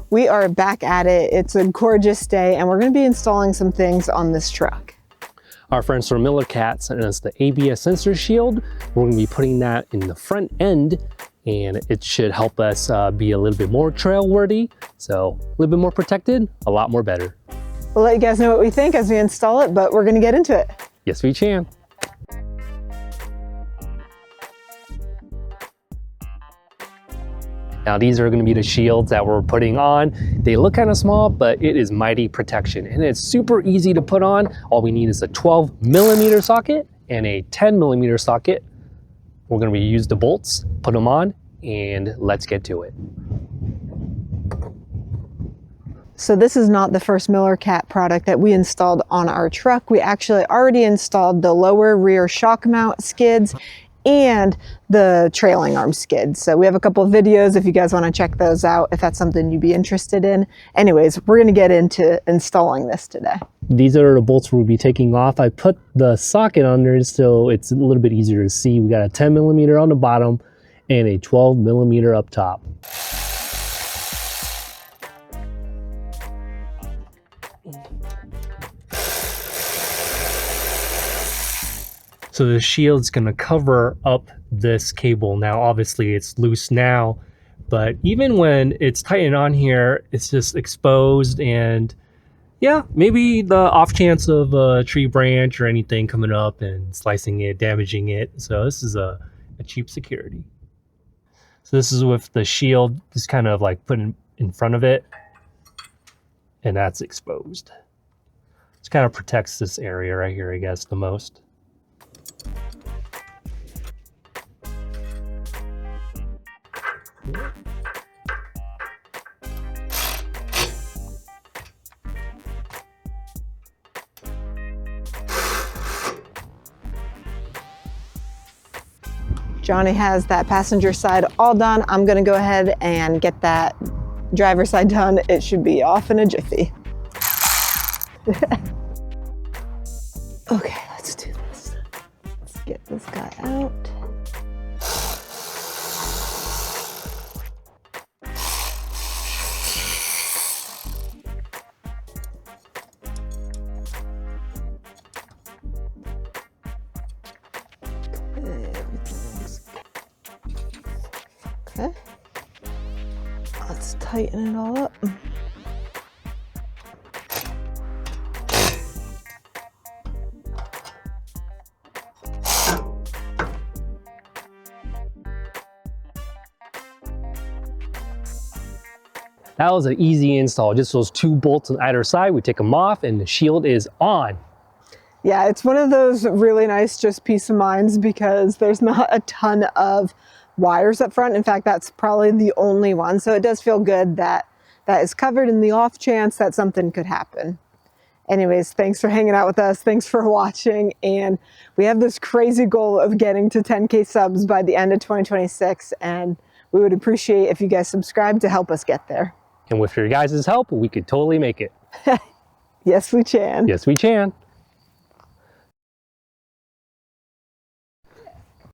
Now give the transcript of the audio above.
We are back at it. It's a gorgeous day and we're going to be installing some things on this truck. Our friends from Miller Cat sent us the ABS sensor shield. We're going to be putting that in the front end and it should help us be a little bit more trail worthy. So a little bit more protected, a lot more better. We'll let you guys know what we think as we install it, but we're going to get into it. Yes, we can. Now these are going to be the shields that we're putting on. They look kind of small, but it is mighty protection and it's super easy to put on. All we need is a 12mm socket and a 10mm socket. We're going to use the bolts, put them on, and let's get to it. So this is not the first Miller Cat product that we installed on our truck. We actually already installed the lower rear shock mount skids and the trailing arm skids. So we have a couple of videos if you guys want to check those out, if that's something you'd be interested in. Anyways, we're going to get into installing this today. These are the bolts we'll be taking off. I put the socket under so it's a little bit easier to see. We got a 10mm on the bottom and a 12mm up top. So the shield's gonna cover up this cable. Now, obviously it's loose now, but even when it's tightened on here, it's just exposed and yeah, maybe the off chance of a tree branch or anything coming up and slicing it, damaging it. So this is a cheap security. So this is with the shield just kind of like put in front of it and that's exposed. This kind of protects this area right here, I guess, the most. Johnny has that passenger side all done. I'm gonna go ahead and get that driver side done. It should be off in a jiffy. Okay, let's do this. Let's get this guy out. Okay, let's tighten it all up. That was an easy install. Just those two bolts on either side. We take them off and the shield is on. Yeah, it's one of those really nice just peace of minds because there's not a ton of wires up front. In fact, that's probably the only one. So it does feel good that that is covered in the off chance that something could happen. Anyways, thanks for hanging out with us. Thanks for watching. And we have this crazy goal of getting to 10K subs by the end of 2026. And we would appreciate if you guys subscribe to help us get there. And with your guys' help, we could totally make it. Yes, we can. Yes, we can.